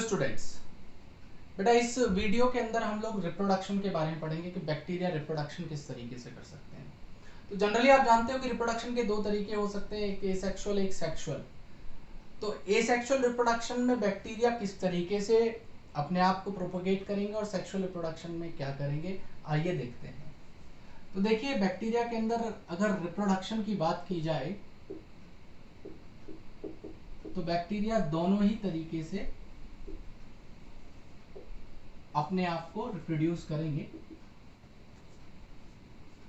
Students, बेटा इस video के अंदर हम लोग रिप्रोडक्शन के बारे में पढ़ेंगे कि बैक्टीरिया रिप्रोडक्शन किस तरीके से कर सकते हैं। तो जनरली आप जानते हो कि रिप्रोडक्शन के दो तरीके हो सकते हैं, एक एसेक्सुअल एक सेक्सुअल। तो एसेक्सुअल रिप्रोडक्शन में बैक्टीरिया किस तरीके से अपने आप को प्रोपोगेट करेंगे और सेक्सुअल रिप्रोडक्शन में क्या करेंगे, आइए देखते हैं। तो देखिए बैक्टीरिया के अंदर अगर रिप्रोडक्शन की बात की जाए तो बैक्टीरिया दोनों ही तरीके से अपने आप को रिप्रोड्यूस करेंगे।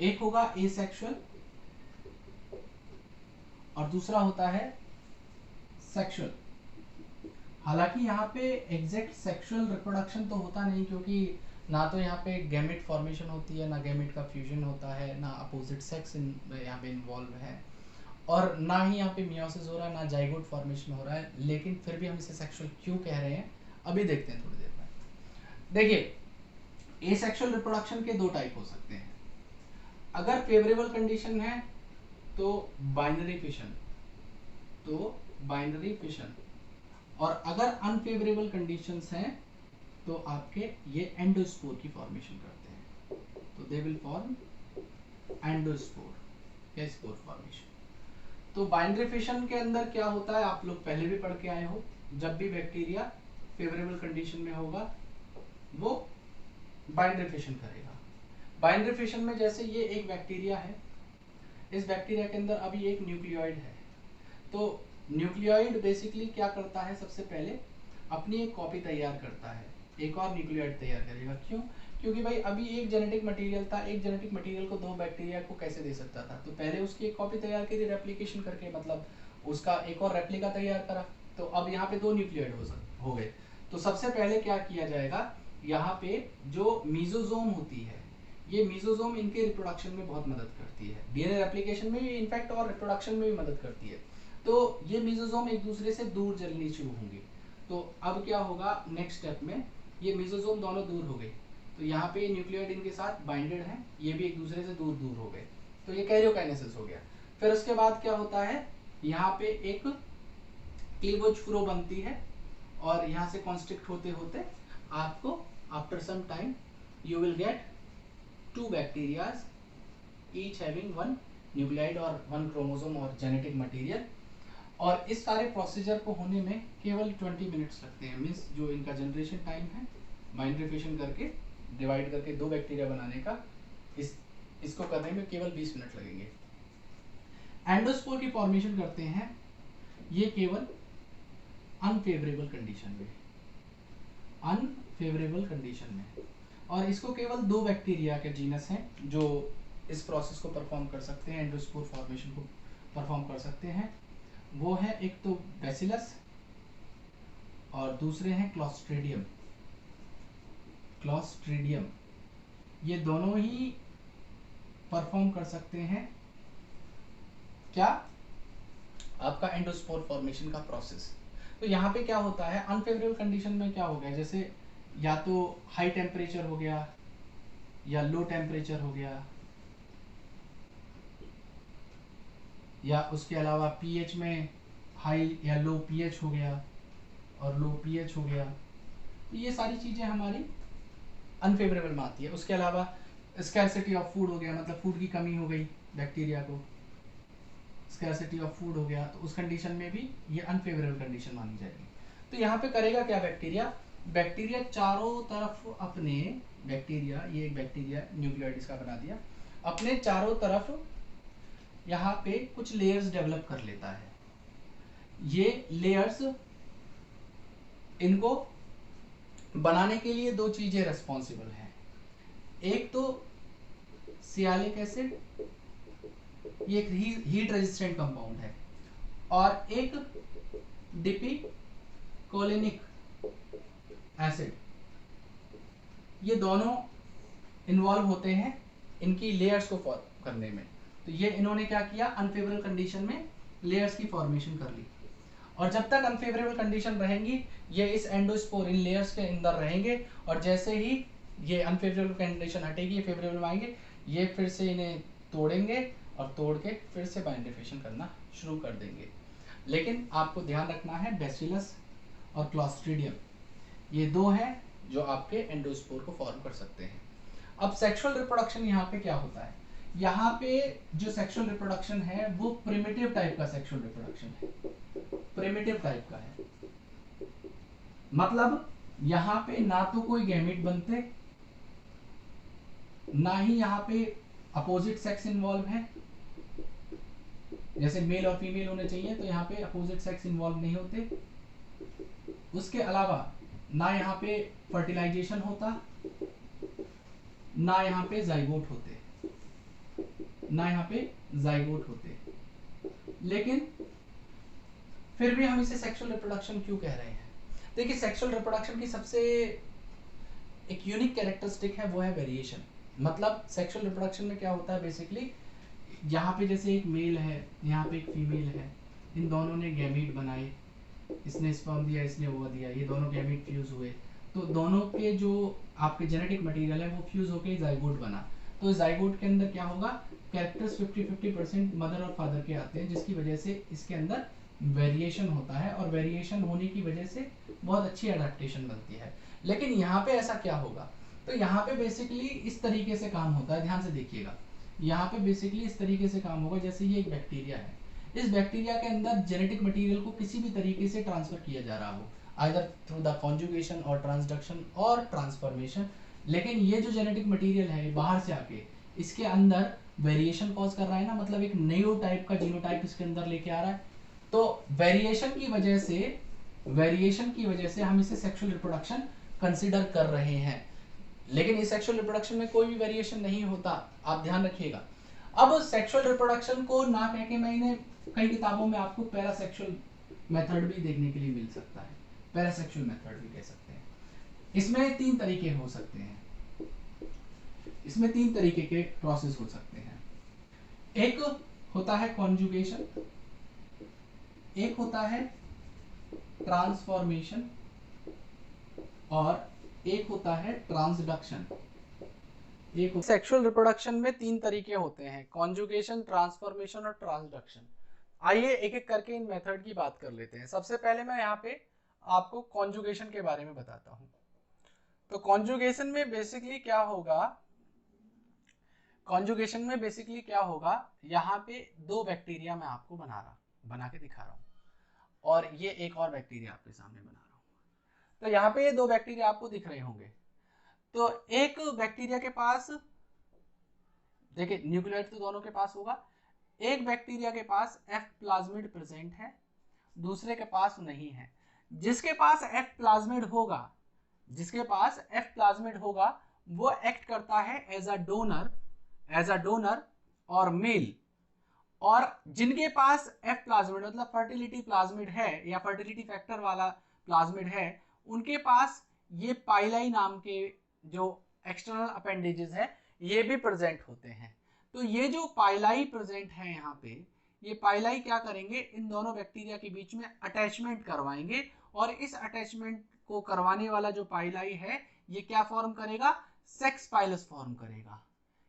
एक होगा एसेक्सुअल और दूसरा होता है सेक्सुअल। हालांकि यहाँ पे एग्जैक्ट सेक्सुअल रिप्रोडक्शन तो होता नहीं, क्योंकि ना तो यहाँ पे गैमेट फॉर्मेशन होती है, ना गैमेट का फ्यूजन होता है, ना अपोजिट सेक्स यहाँ पे इन्वॉल्व है, और ना ही यहाँ पे मियोसिस हो रहा है, ना जाइगोट फॉर्मेशन हो रहा है। लेकिन फिर भी हम इसे सेक्सुअल क्यों कह रहे हैं, अभी देखते हैं थोड़ी देर में। देखिए एसेक्सुअल रिप्रोडक्शन के दो टाइप हो सकते हैं। अगर फेवरेबल कंडीशन है तो बाइनरी फिशन, और अगर अनफेवरेबल कंडीशंस हैं तो आपके ये एंडोस्पोर की फॉर्मेशन करते हैं। तो दे विल फॉर्म एंडोस्पोर या स्पोर फॉर्मेशन। तो बाइनरी फिशन के अंदर क्या होता है, आप लोग पहले भी पढ़ के आए हो, जब भी बैक्टीरिया फेवरेबल कंडीशन में होगा वो बाइनरी फिशन करेगा। बाइनरी फिशन में जैसे ये एक बैक्टीरिया है, इस बैक्टीरिया के अंदर अभी एक न्यूक्लियोइड है। तो न्यूक्लियोइड बेसिकली क्या करता है, सबसे पहले अपनी एक कॉपी तैयार करता है, एक और न्यूक्लियोइड तैयार करेगा। क्यों? क्योंकि भाई अभी एक जेनेटिक मटेरियल था, एक जेनेटिक मटेरियल को दो बैक्टीरिया को कैसे दे सकता था, तो पहले उसकी एक कॉपी तैयार करी रेप्लिकेशन करके, मतलब उसका एक और रेप्लिका तैयार करा। तो अब यहाँ पे दो न्यूक्लियोइड हो गए। तो सबसे पहले क्या किया जाएगा, यहाँ पे जो मीजोजोम होती है, ये मीजोजोम इनके रिप्रोडक्शन में बहुत मदद करती है, डीएनए रेप्लिकेशन में भी इनफैक्ट और रिप्रोडक्शन में भी मदद करती है। तो ये मीजोजोम एक दूसरे से दूर चलनी शुरू होंगे। तो अब क्या होगा, नेक्स्ट स्टेप में ये मीजोजोम दोनों दूर हो गए, तो यहाँ पे न्यूक्लियोइड इनके साथ बाइंडेड है, ये भी एक दूसरे से दूर दूर हो गए, तो ये कैरियोकाइनेसिस हो गया। फिर उसके बाद क्या होता है, यहाँ पे एक क्लीवेज फ्लो बनती है, और यहाँ से कॉन्स्ट्रिक्ट होते होते आपको after some time you will get two bacteria each having one nucleide और one chromosome और genetic material। और इस सारे प्रोसीजर को होने में केवल 20 मिनट्स लगते हैं। मीन्स जो इनका जनरेशन टाइम है बाइनरी फिशन करके डिवाइड करके दो बैक्टीरिया बनाने का, इसको करने में केवल 20 मिनट लगेंगे। एंडोस्पोर की फॉर्मेशन करते हैं ये केवल अनफेवरेबल कंडीशन में, और इसको केवल दो बैक्टीरिया के जीनस हैं जो इस प्रोसेस को परफॉर्म कर सकते हैं, एंडोस्पोर फॉर्मेशन को परफॉर्म कर सकते हैं। वो है एक तो बैसिलस और दूसरे हैं क्लॉस्ट्रीडियम। ये दोनों ही परफॉर्म कर सकते हैं क्या, आपका एंडोस्पोर फॉर्मेशन का प्रोसेस। तो यहाँ पे क्या होता है, अनफेवरेबल कंडीशन में क्या हो गया, जैसे या तो हाई टेम्परेचर हो गया या लो टेम्परेचर हो गया, या उसके अलावा पीएच में हाई या लो पीएच हो गया और लो पीएच हो गया, तो ये सारी चीज़ें हमारी अनफेवरेबल में आती है। उसके अलावा स्कैरसिटी ऑफ फूड हो गया, मतलब फूड की कमी हो गई, बैक्टीरिया को स्कैरसिटी ऑफ फूड हो गया, तो उस कंडीशन में भी ये अनफेवरेबल कंडीशन मानी जाएगी। तो यहाँ पे करेगा क्या बैक्टीरिया चारों तरफ अपने ये एक बैक्टीरिया न्यूक्लियोइड इसका बना दिया, अपने चारों तरफ यहाँ पे कुछ लेयर्स डेवलप कर लेता है। ये लेयर्स, इनको बनाने के लिए दो चीजें रेस्पॉन्सिबल हैं। एक तो सियालिक एसिड, ये एक हीट रेजिस्टेंट कंपाउंड है, और एक डिपिकोलिनिक एसिड, ये दोनों इन्वॉल्व होते हैं इनकी लेयर्स को फॉर्म करने में। तो ये इन्होंने क्या किया, अनफेवरेबल कंडीशन में लेयर्स की फॉर्मेशन कर ली, और जब तक अनफेवरेबल कंडीशन रहेंगी ये इस एंडोस्पोर इन लेयर्स के अंदर रहेंगे, और जैसे ही ये अनफेवरेबल कंडीशन हटेगी, ये फेवरेबल में आएंगे, ये फिर से इन्हें तोड़ेंगे और तोड़ के फिर से बाइनरी फिशन करना शुरू कर देंगे। लेकिन आपको ध्यान रखना है बैसिलस और क्लॉस्ट्रीडियम ये दो हैं जो आपके एंडोस्पोर को फॉर्म कर सकते हैं। अब सेक्सुअल रिप्रोडक्शन यहाँ पे क्या होता है, यहाँ पे जो सेक्सुअल रिप्रोडक्शन है वो प्रिमिटिव टाइप का सेक्सुअल रिप्रोडक्शन है, प्रिमिटिव टाइप का है। मतलब यहाँ पे ना तो कोई गैमेट बनते, ना ही यहाँ पे अपोजिट सेक्स इन्वॉल्व है, जैसे मेल और फीमेल होने चाहिए तो यहाँ पे अपोजिट सेक्स इन्वॉल्व नहीं होते। उसके अलावा ना यहाँ पे फर्टिलाइजेशन होता, ना यहाँ पे जाइगोट होते, ना यहाँ पे जाइगोट होते। लेकिन फिर भी हम इसे सेक्सुअल रिप्रोडक्शन क्यों कह रहे हैं? देखिए, सेक्सुअल रिप्रोडक्शन की सबसे एक यूनिक कैरेक्टरिस्टिक है, वो है वेरिएशन। मतलब सेक्सुअल रिप्रोडक्शन में क्या होता है बेसिकली, यहाँ पे जैसे एक मेल है, यहाँ पे एक फीमेल है, इन दोनों ने गैमीट बनाए, इसने स्पर्म दिया, इसने ओवा दिया, ये दोनों गैमीट फ्यूज हुए, तो दोनों के जो आपके जेनेटिक मटेरियल है वो फ्यूज होकर जाइगोट बना। तो जाइगोट के अंदर क्या होगा, कैरेक्टर्स 50-50% मदर और फादर के आते हैं, जिसकी वजह से इसके अंदर वेरिएशन होता है, और वेरिएशन होने की वजह से बहुत अच्छी अडेप्टेशन बनती है। लेकिन यहाँ पे ऐसा क्या होगा, तो यहाँ पे बेसिकली इस तरीके से काम होता है, ध्यान से देखिएगा। यहाँ पे बेसिकली इस तरीके से काम होगा, जैसे ये एक बैक्टीरिया है, इस बैक्टीरिया के अंदर जेनेटिक मटेरियल को किसी भी तरीके से ट्रांसफर किया जा रहा हो, आइदर थ्रू द कॉन्जुगेशन और ट्रांसडक्शन और ट्रांसफॉर्मेशन। लेकिन ये जो जेनेटिक मटेरियल है बाहर से आके इसके अंदर वेरिएशन कॉज कर रहा है ना, मतलब एक नयो टाइप का जीनोटाइप इसके अंदर लेके आ रहा है। तो वेरिएशन की वजह से हम इसे सेक्सुअल रिप्रोडक्शन कंसिडर कर रहे हैं। लेकिन इस सेक्सुअल रिप्रोडक्शन में कोई भी वेरिएशन नहीं होता, आप ध्यान रखिएगा। अब सेक्सुअल रिप्रोडक्शन को ना कह के मैंने कई किताबों में आपको पैरासेक्सुअल मेथड भी देखने के लिए मिल सकता है, पैरासेक्सुअल मेथड भी कह सकते हैं। इसमें तीन तरीके हो सकते हैं, इसमें तीन तरीके के प्रोसेस हो सकते हैं। एक होता है कॉन्जुगेशन, एक होता है ट्रांसफॉर्मेशन, और एक होता है ट्रांसडक्शन। एक सेक्सुअल रिप्रोडक्शन में तीन तरीके होते हैं, कॉन्जुगेशन, ट्रांसफॉर्मेशन और ट्रांसडक्शन। आइए एक एक करके इन मेथड की बात कर लेते हैं। सबसे पहले मैं यहाँ पे आपको कॉन्जुगेशन के बारे में बताता हूँ। तो कॉन्जुगेशन में बेसिकली क्या होगा, कॉन्जुगेशन में बेसिकली क्या होगा, यहाँ पे दो बैक्टीरिया मैं आपको बना के दिखा रहा हूँ, और ये एक और बैक्टीरिया आपके सामने बना रहा हूँ। तो यहाँ पे ये दो बैक्टीरिया आपको दिख रहे होंगे। तो एक बैक्टीरिया के पास, देखिए न्यूक्लियोटाइड तो दोनों के पास होगा, एक बैक्टीरिया के पास एफ प्लाज्मिड प्रेजेंट है, दूसरे के पास नहीं है। जिसके पास एफ प्लाज्मिड होगा, जिसके पास एफ प्लाज्मिड होगा वो एक्ट करता है एज अ डोनर और मेल। और जिनके पास एफ प्लाज्मिड मतलब फर्टिलिटी प्लाज्मिड है या फर्टिलिटी फैक्टर वाला प्लाज्मिड है, उनके पास ये पाइलाई नाम के जो एक्सटर्नल अपेंडेजेस है ये भी प्रेजेंट होते हैं। तो ये जो पाइलाई प्रेजेंट है यहाँ पे, ये पाइलाई क्या करेंगे, इन दोनों बैक्टीरिया के बीच में अटैचमेंट करवाएंगे, और इस अटैचमेंट को करवाने वाला जो पाइलाई है ये क्या फॉर्म करेगा, सेक्स पाइलस फॉर्म करेगा।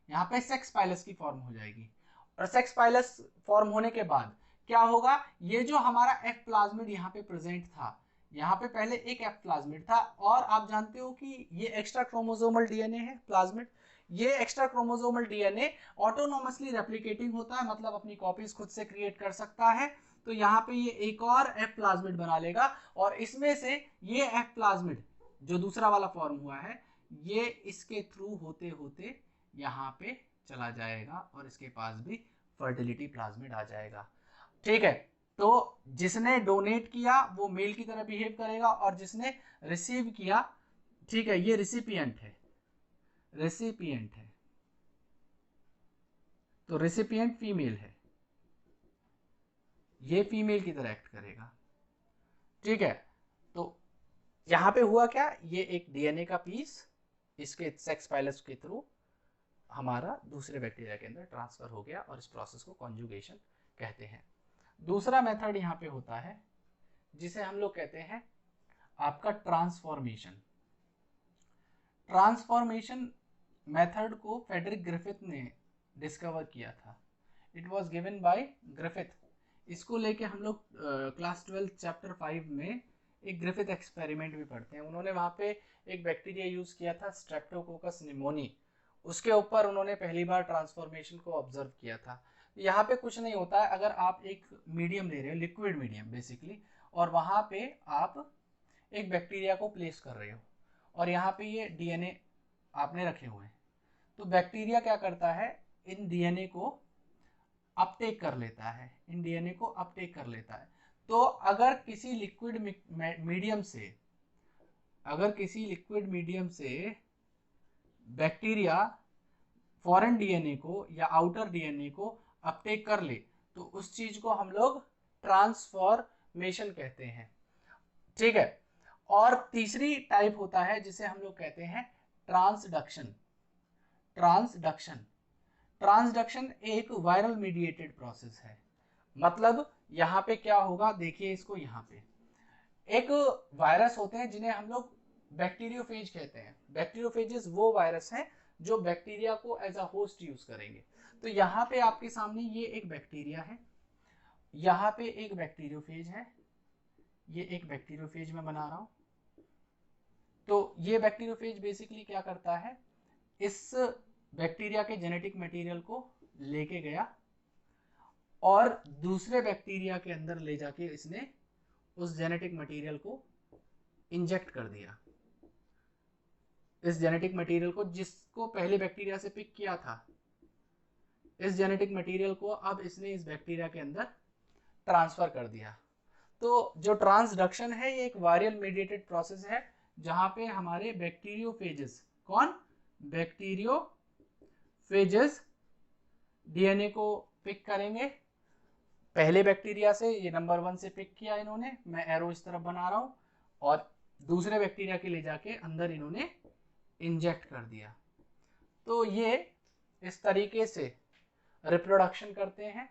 यहाँ पे सेक्स पाइलस की फॉर्म हो जाएगी, और सेक्स पाइलस फॉर्म होने के बाद क्या होगा, ये जो हमारा एफ प्लाज्मिड यहाँ पे प्रेजेंट था, यहाँ पे पहले एक एफ प्लाज्मिड था, और आप जानते हो कि ये एक्स्ट्रा क्रोमोसोमल डीएनए है प्लाज्मिड। ये extra chromosomal DNA autonomously replicating होता है, मतलब अपनी कॉपीज खुद से क्रिएट कर सकता है। तो यहाँ पे ये एक और एफ प्लाज्मिड बना लेगा, और इसमें से ये एफ प्लाज्मिड जो दूसरा वाला फॉर्म हुआ है ये इसके थ्रू होते होते यहाँ पे चला जाएगा, और इसके पास भी फर्टिलिटी प्लाज्मिड आ जाएगा। ठीक है, तो जिसने डोनेट किया वो मेल की तरह बिहेव करेगा, और जिसने रिसीव किया, ठीक है, ये रिसिपिएंट है, रेसिपिएंट है, तो रेसिपिएंट फीमेल है, ये फीमेल की तरह एक्ट करेगा। ठीक है, तो यहां पे हुआ क्या, ये एक डीएनए का पीस इसके सेक्स पाइलस के थ्रू हमारा दूसरे बैक्टीरिया के अंदर ट्रांसफर हो गया, और इस प्रोसेस को कॉन्जुगेशन कहते हैं। दूसरा मेथड यहाँ पे होता है जिसे हम लोग कहते हैं आपका ट्रांसफॉर्मेशन। ट्रांसफॉर्मेशन मेथड को फ्रेडरिक ग्रिफिथ ने डिस्कवर किया था, it was given by Griffith. इसको लेके हम लोग क्लास 12 चैप्टर 5 में एक ग्रिफिथ एक्सपेरिमेंट भी पढ़ते हैं। उन्होंने वहाँ पे एक बैक्टीरिया यूज किया था स्ट्रेप्टोकोकस निमोनी, उसके ऊपर उन्होंने पहली बार ट्रांसफॉर्मेशन को ऑब्जर्व किया था। यहाँ पे कुछ नहीं होता है, अगर आप एक मीडियम ले रहे हो, लिक्विड मीडियम बेसिकली, और वहाँ पे आप एक बैक्टीरिया को प्लेस कर रहे हो और यहाँ पे ये डीएनए आपने रखे हुए हैं, तो बैक्टीरिया क्या करता है, इन डीएनए को अपटेक कर लेता है, इन डीएनए को अपटेक कर लेता है। तो अगर किसी लिक्विड मीडियम से, अगर किसी लिक्विड मीडियम से बैक्टीरिया फॉरेन डीएनए को या आउटर डीएनए को अपटेक कर ले, तो उस चीज को हम लोग ट्रांसफॉर्मेशन कहते हैं, ठीक है। और तीसरी टाइप होता है जिसे हम लोग कहते हैं ट्रांसडक्शन। ट्रांसडक्शन ट्रांसडक्शन एक वायरल मीडिएटेड प्रोसेस है। मतलब यहाँ पे क्या होगा, देखिए इसको, यहाँ पे एक वायरस होते हैं जिन्हें हम लोग बैक्टीरियोफेज कहते हैं। बैक्टीरियोफेजेस वो वायरस हैं जो बैक्टीरिया को एज अ होस्ट यूज करेंगे। तो यहाँ पे आपके सामने ये एक बैक्टीरिया है, यहाँ पे एक बैक्टीरियोफेज है, ये एक बैक्टीरियोफेज मैं बना रहा हूं। तो ये बैक्टीरियोफेज बेसिकली क्या करता है, इस बैक्टीरिया के जेनेटिक मटेरियल को लेके गया और दूसरे बैक्टीरिया के अंदर ले जाके इसने उस जेनेटिक मटेरियल को इंजेक्ट कर दिया। इस जेनेटिक मटेरियल को जिसको पहले बैक्टीरिया से पिक किया था, इस जेनेटिक मटेरियल को अब इसने इस बैक्टीरिया के अंदर ट्रांसफर कर दिया। तो जो ट्रांसडक्शन है ये एक वायरल मीडिएटेड प्रोसेस है जहां पे हमारे बैक्टीरियोफेजेस, कौन, बैक्टीरियोफेजेस डीएनए को पिक करेंगे पहले बैक्टीरिया से, ये नंबर 1 से पिक किया इन्होंने, मैं एरो इस तरफ बना रहा हूं, और दूसरे बैक्टीरिया के ले जाके अंदर इन्होंने इंजेक्ट कर दिया। तो ये इस तरीके से रिप्रोडक्शन करते हैं